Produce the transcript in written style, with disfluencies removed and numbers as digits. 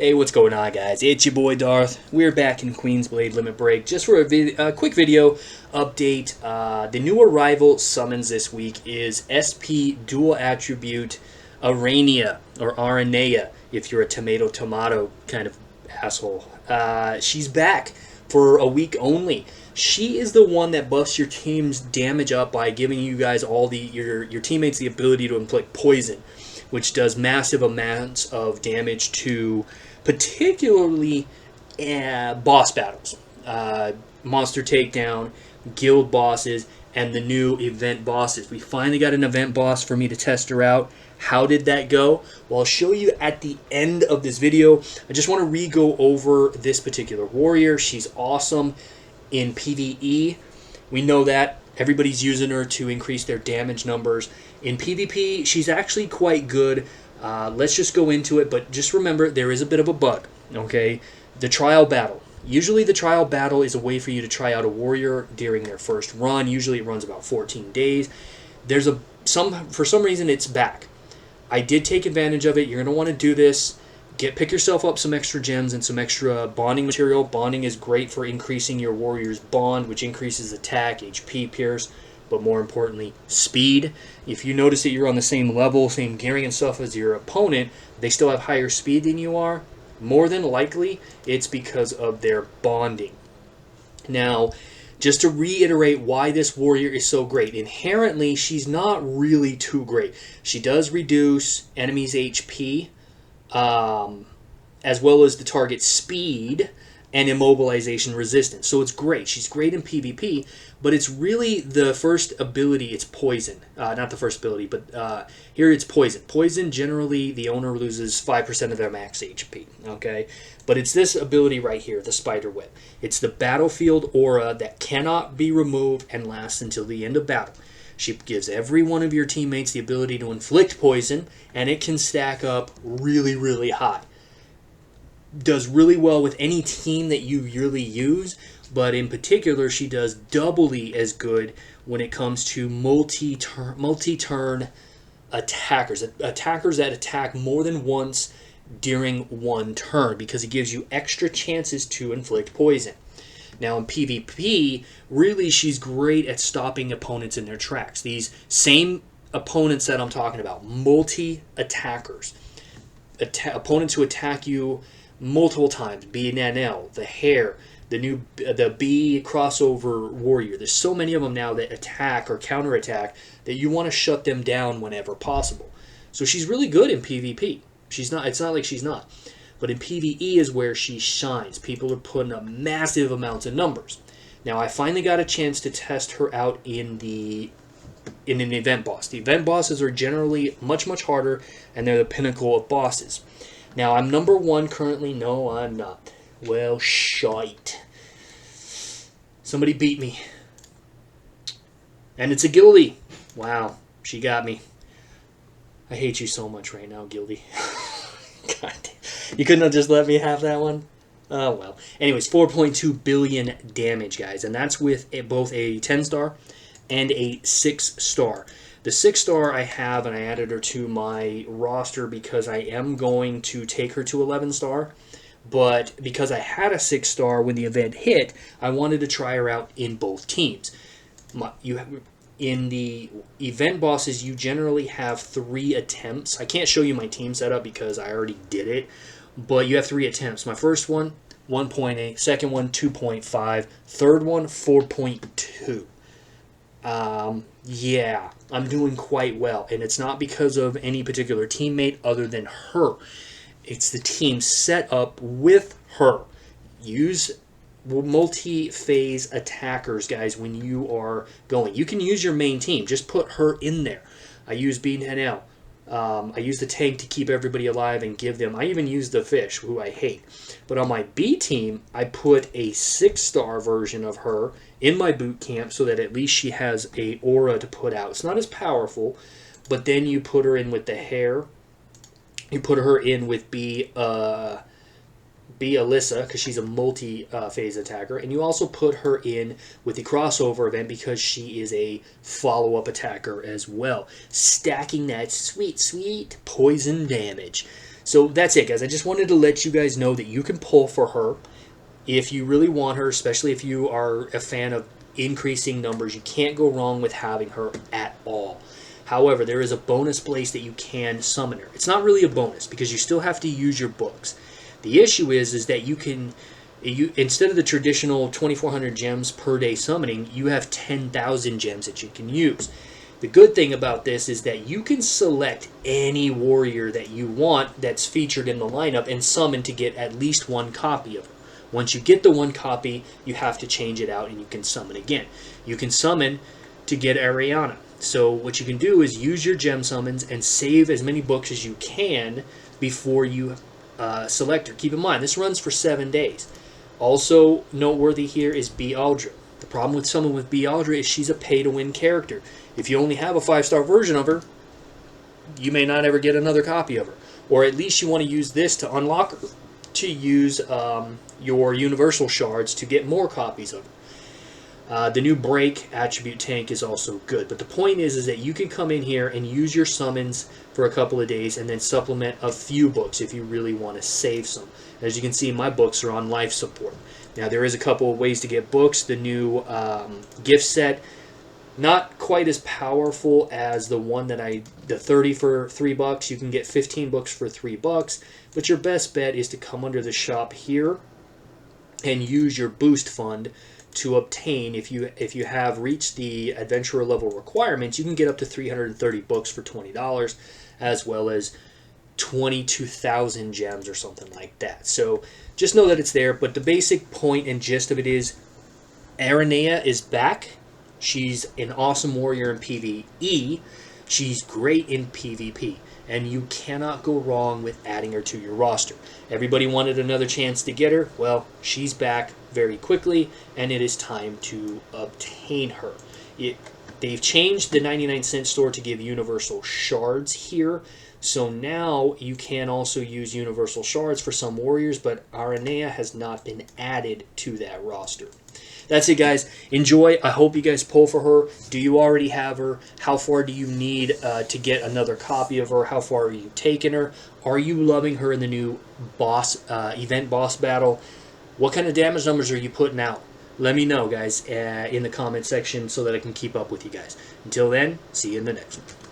Hey, what's going on, guys? It's your boy Darth. We're back in Queensblade Limit Break just for a quick video update. The new arrival summons this week is SP Dual Attribute Aranea, or Aranea, if you're a tomato kind of asshole. She's back for a week only. She is the one that buffs your team's damage up by giving you guys your teammates the ability to inflict poison, which does massive amounts of damage to particularly boss battles, monster takedown, guild bosses, and the new event bosses. We finally got an event boss for me to test her out. How did that go? Well, I'll show you at the end of this video. I just want to re-go over this particular warrior. She's awesome in PvE. We know that. Everybody's using her to increase their damage numbers. In PvP, she's actually quite good. Let's just go into it, but just remember, there is a bit of a bug, okay? The trial battle. Usually the trial battle is a way for you to try out a warrior during their first run. Usually it runs about 14 days. For some reason, it's back. I did take advantage of it. You're going to want to do this. Pick yourself up some extra gems and some extra bonding material. Bonding is great for increasing your warrior's bond, which increases attack, HP, pierce, but more importantly, speed. If you notice that you're on the same level, same gearing and stuff as your opponent, they still have higher speed than you are, more than likely, it's because of their bonding. Now, just to reiterate why this warrior is so great, inherently, she's not really too great. She does reduce enemies' HP, as well as the target's speed and immobilization resistance. So it's great. She's great in PvP, but it's really the first ability, it's poison. Not the first ability, but here it's poison. Poison, generally, the owner loses 5% of their max HP, okay? But it's this ability right here, the spider web. It's the battlefield aura that cannot be removed and lasts until the end of battle. She gives every one of your teammates the ability to inflict poison, and it can stack up really, really high. Does really well with any team that you really use, but in particular, she does doubly as good when it comes to multi-turn attackers. Attackers that attack more than once during one turn, because it gives you extra chances to inflict poison. Now in PvP, really she's great at stopping opponents in their tracks. These same opponents that I'm talking about, multi-attackers. Opponents who attack you multiple times, be an NL, the Hare, the B crossover warrior. There's so many of them now that attack or counterattack that you want to shut them down whenever possible. So she's really good in PvP. It's not like she's not. But in PvE is where she shines. People are putting up massive amounts of numbers. Now, I finally got a chance to test her out in an event boss. The event bosses are generally much, much harder, and they're the pinnacle of bosses. Now, I'm number 1 currently. No, I'm not. Well, shite. Somebody beat me. And it's a Gildy. Wow, she got me. I hate you so much right now, Gildy. God damn. You couldn't have just let me have that one? Oh, well. Anyways, 4.2 billion damage, guys. And that's with both a 10-star and a 6-star. The 6-star I have, and I added her to my roster because I am going to take her to 11-star. But because I had a 6-star when the event hit, I wanted to try her out in both teams. In the event bosses, you generally have 3 attempts. I can't show you my team setup because I already did it. But you have 3 attempts. My first one, 1.8. Second one, 2.5. Third one, 4.2. Yeah, I'm doing quite well. And it's not because of any particular teammate other than her. It's the team set up with her. Use multi-phase attackers, guys, when you are going. You can use your main team. Just put her in there. I use B&L. I use the tank to keep everybody alive and give them... I even use the fish, who I hate. But on my B team, I put a 6-star version of her in my boot camp so that at least she has a aura to put out. It's not as powerful, but then you put her in with the Hare. You put her in with B Alyssa, because she's a multi-phase attacker, and you also put her in with the crossover event because she is a follow-up attacker as well, stacking that sweet, sweet poison damage. So that's it, guys. I just wanted to let you guys know that you can pull for her if you really want her, especially if you are a fan of increasing numbers. You can't go wrong with having her at all. However, there is a bonus place that you can summon her. It's not really a bonus because you still have to use your books. The issue is that you can, instead of the traditional 2,400 gems per day summoning, you have 10,000 gems that you can use. The good thing about this is that you can select any warrior that you want that's featured in the lineup and summon to get at least one copy of her. Once you get the one copy, you have to change it out and you can summon again. You can summon to get Aranea. So what you can do is use your gem summons and save as many books as you can before you select her. Keep in mind, this runs for 7 days. Also noteworthy here is Bealdra. The problem with someone with Bealdra is she's a pay-to-win character. If you only have a 5-star version of her, you may not ever get another copy of her. Or at least you want to use this to unlock her, to use your universal shards to get more copies of her. The new break attribute tank is also good. But the point is that you can come in here and use your summons for a couple of days and then supplement a few books if you really want to save some. As you can see, my books are on life support. Now, there is a couple of ways to get books. The new gift set, not quite as powerful as the one that the 30 for $3. You can get 15 books for $3. But your best bet is to come under the shop here and use your boost fund to obtain, if you have reached the adventurer level requirements, you can get up to 330 books for $20, as well as 22,000 gems or something like that. So just know that it's there. But the basic point and gist of it is Aranea is back. She's an awesome warrior in PvE. She's great in PvP. And you cannot go wrong with adding her to your roster. Everybody wanted another chance to get her. Well, she's back very quickly, and it is time to obtain her. They've changed the 99-cent store to give universal shards here. So now you can also use universal shards for some warriors, but Aranea has not been added to that roster. That's it, guys. Enjoy. I hope you guys pull for her. Do you already have her? How far do you need to get another copy of her? How far are you taking her? Are you loving her in the new event boss battle? What kind of damage numbers are you putting out? Let me know, guys, in the comment section so that I can keep up with you guys. Until then, see you in the next one.